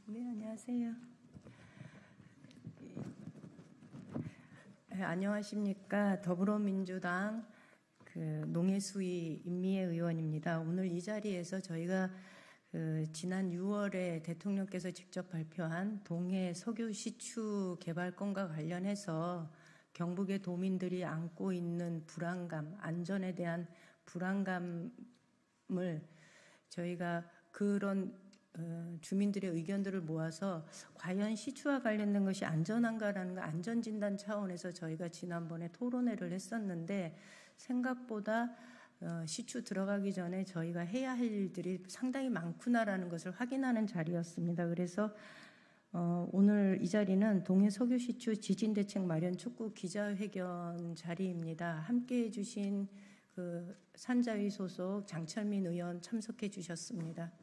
네, 안녕하세요. 안녕하십니까. 더불어민주당 농해수위 임미애 의원입니다. 오늘 이 자리에서 저희가 지난 6월에 대통령께서 직접 발표한 동해 석유 시추 개발권과 관련해서 경북의 도민들이 안고 있는 불안감, 안전에 대한 불안감을 저희가 그런 주민들의 의견들을 모아서 과연 시추와 관련된 것이 안전한가라는 거 안전진단 차원에서 저희가 지난번에 토론회를 했었는데 생각보다 시추 들어가기 전에 저희가 해야 할 일들이 상당히 많구나라는 것을 확인하는 자리였습니다. 그래서 오늘 이 자리는 동해 석유 시추 지진대책 마련 촉구 기자회견 자리입니다. 함께해 주신 산자위 소속 장철민 의원 참석해 주셨습니다.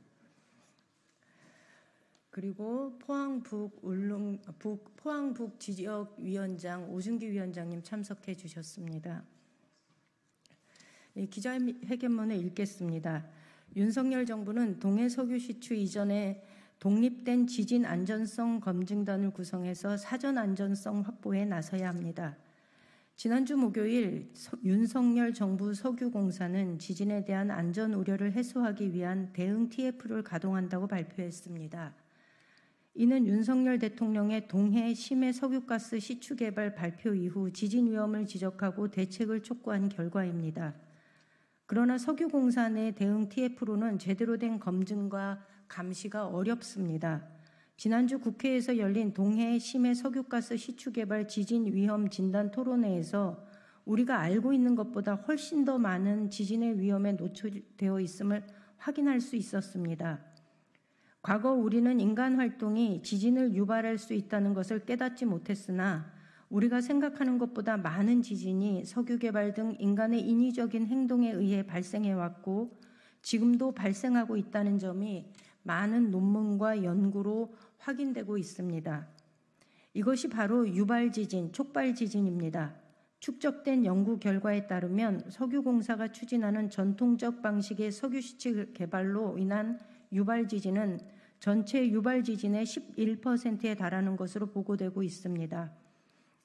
그리고 포항북 지역위원장 오준기 위원장님 참석해 주셨습니다. 기자회견문을 읽겠습니다. 윤석열 정부는 동해 석유 시추 이전에 독립된 지진 안전성 검증단을 구성해서 사전 안전성 확보에 나서야 합니다. 지난주 목요일 윤석열 정부 석유공사는 지진에 대한 안전 우려를 해소하기 위한 대응 TF를 가동한다고 발표했습니다. 이는 윤석열 대통령의 동해 심해 석유가스 시추 개발 발표 이후 지진 위험을 지적하고 대책을 촉구한 결과입니다. 그러나 석유공사 내 대응 TF로는 제대로 된 검증과 감시가 어렵습니다. 지난주 국회에서 열린 동해 심해 석유가스 시추 개발 지진 위험 진단 토론회에서 우리가 알고 있는 것보다 훨씬 더 많은 지진의 위험에 노출되어 있음을 확인할 수 있었습니다. 과거 우리는 인간 활동이 지진을 유발할 수 있다는 것을 깨닫지 못했으나 우리가 생각하는 것보다 많은 지진이 석유 개발 등 인간의 인위적인 행동에 의해 발생해왔고 지금도 발생하고 있다는 점이 많은 논문과 연구로 확인되고 있습니다. 이것이 바로 유발지진, 촉발지진입니다. 축적된 연구 결과에 따르면 석유공사가 추진하는 전통적 방식의 석유시추 개발로 인한 유발지진은 전체 유발지진의 11%에 달하는 것으로 보고되고 있습니다.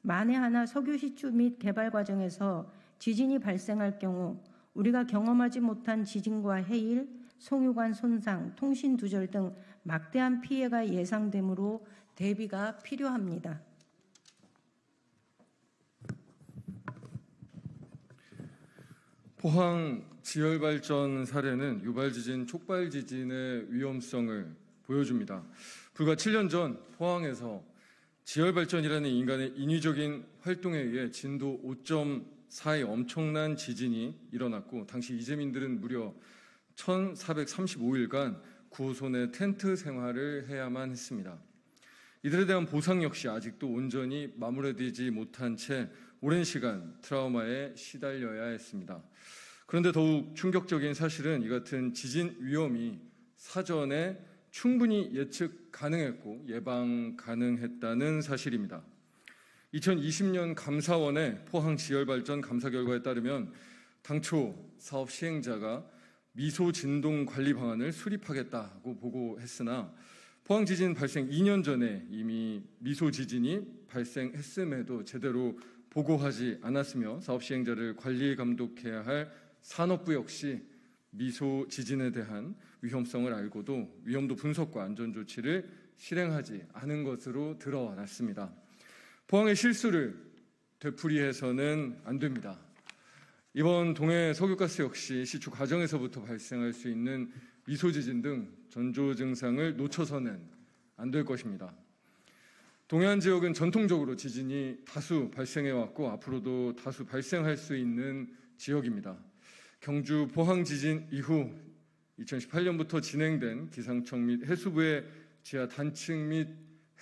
만에 하나 석유시추 및 개발 과정에서 지진이 발생할 경우 우리가 경험하지 못한 지진과 해일, 송유관 손상, 통신 두절 등 막대한 피해가 예상되므로 대비가 필요합니다. 포항 지열발전 사례는 유발지진, 촉발지진의 위험성을 보여줍니다. 불과 7년 전 포항에서 지열발전이라는 인간의 인위적인 활동에 의해 진도 5.4의 엄청난 지진이 일어났고 당시 이재민들은 무려 1435일간 구호소 내 텐트 생활을 해야만 했습니다. 이들에 대한 보상 역시 아직도 온전히 마무리되지 못한 채 오랜 시간 트라우마에 시달려야 했습니다. 그런데 더욱 충격적인 사실은 이 같은 지진 위험이 사전에 충분히 예측 가능했고 예방 가능했다는 사실입니다. 2020년 감사원의 포항 지열발전 감사 결과에 따르면 당초 사업 시행자가 미소 진동 관리 방안을 수립하겠다고 보고했으나 포항 지진 발생 2년 전에 이미 미소 지진이 발생했음에도 제대로 보고하지 않았으며 사업 시행자를 관리 감독해야 할 산업부 역시 미소 지진에 대한 위험성을 알고도 위험도 분석과 안전 조치를 실행하지 않은 것으로 드러났습니다. 포항의 실수를 되풀이해서는 안 됩니다. 이번 동해 석유가스 역시 시추 과정에서부터 발생할 수 있는 미소 지진 등 전조 증상을 놓쳐서는 안 될 것입니다. 동해안 지역은 전통적으로 지진이 다수 발생해왔고 앞으로도 다수 발생할 수 있는 지역입니다. 경주 포항 지진 이후 2018년부터 진행된 기상청 및 해수부의 지하 단층 및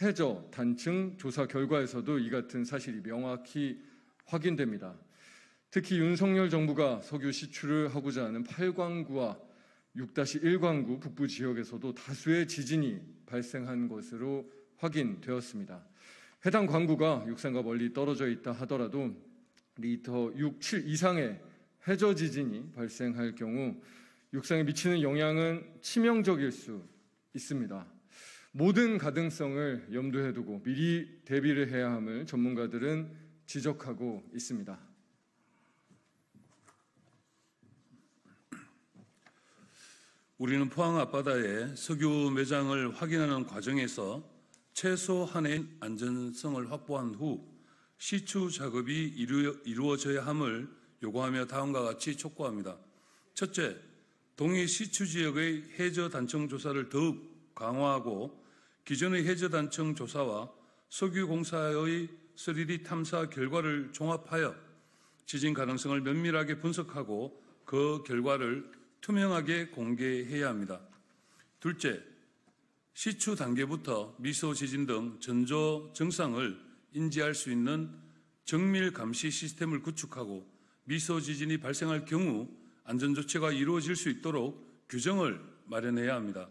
해저 단층 조사 결과에서도 이 같은 사실이 명확히 확인됩니다. 특히 윤석열 정부가 석유 시추를 하고자 하는 8광구와 6-1광구 북부 지역에서도 다수의 지진이 발생한 것으로 확인되었습니다. 해당 광구가 육상과 멀리 떨어져 있다 하더라도 리터 6, 7 이상의 해저 지진이 발생할 경우 육상에 미치는 영향은 치명적일 수 있습니다. 모든 가능성을 염두에 두고 미리 대비를 해야 함을 전문가들은 지적하고 있습니다. 우리는 포항 앞바다에 석유 매장을 확인하는 과정에서 최소한의 안전성을 확보한 후 시추 작업이 이루어져야 함을 요구하며 다음과 같이 촉구합니다. 첫째, 동해 시추 지역의 해저 단청 조사를 더욱 강화하고 기존의 해저 단청 조사와 석유공사의 3D 탐사 결과를 종합하여 지진 가능성을 면밀하게 분석하고 그 결과를 투명하게 공개해야 합니다. 둘째, 시추 단계부터 미소 지진 등 전조 증상을 인지할 수 있는 정밀 감시 시스템을 구축하고 미소 지진이 발생할 경우 안전조치가 이루어질 수 있도록 규정을 마련해야 합니다.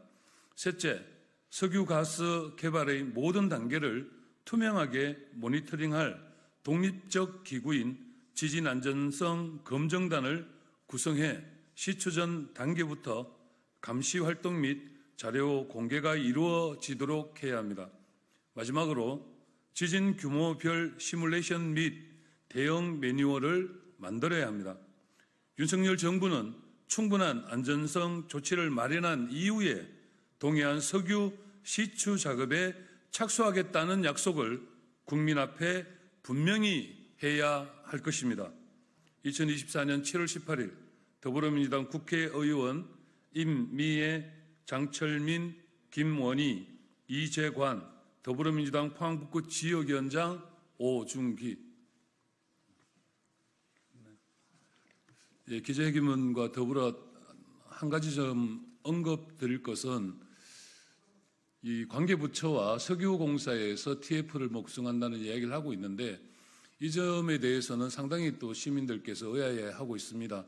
셋째, 석유가스 개발의 모든 단계를 투명하게 모니터링할 독립적 기구인 지진안전성 검증단을 구성해 시추 전 단계부터 감시 활동 및 자료 공개가 이루어지도록 해야 합니다. 마지막으로 지진 규모별 시뮬레이션 및 대응 매뉴얼을 만들어야 합니다. 윤석열 정부는 충분한 안전성 조치를 마련한 이후에 동해안 석유 시추 작업에 착수하겠다는 약속을 국민 앞에 분명히 해야 할 것입니다. 2024년 7월 18일 더불어민주당 국회의원 임미애, 장철민, 김원희, 이재관, 더불어민주당 포항북구 지역위원장 오중기. 기자회견문과 더불어 한 가지 좀 언급드릴 것은 이 관계부처와 석유공사에서 TF를 목성한다는 이야기를 하고 있는데 이 점에 대해서는 상당히 또 시민들께서 의아해하고 있습니다.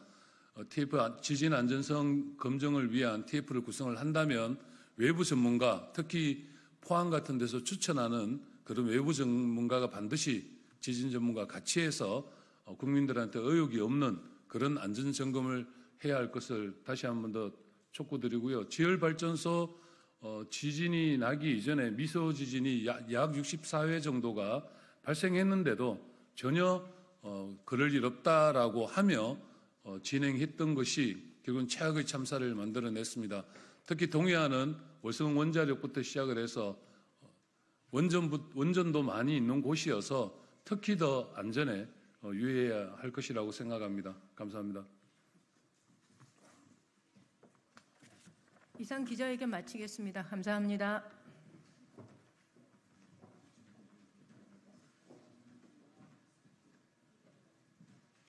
TF 지진 안전성 검증을 위한 TF를 구성을 한다면 외부 전문가, 특히 포항 같은 데서 추천하는 그런 외부 전문가가 반드시 지진 전문가 같이 해서 국민들한테 의혹이 없는 그런 안전 점검을 해야 할 것을 다시 한 번 더 촉구드리고요. 지열발전소 지진이 나기 이전에 미소 지진이 약 64회 정도가 발생했는데도 전혀 그럴 일 없다라고 하며 진행했던 것이 결국은 최악의 참사를 만들어냈습니다. 특히 동해안은 월성 원자력부터 시작을 해서 원전도 많이 있는 곳이어서 특히 더 안전에 유의해야 할 것이라고 생각합니다. 감사합니다. 이상 기자회견 마치겠습니다. 감사합니다.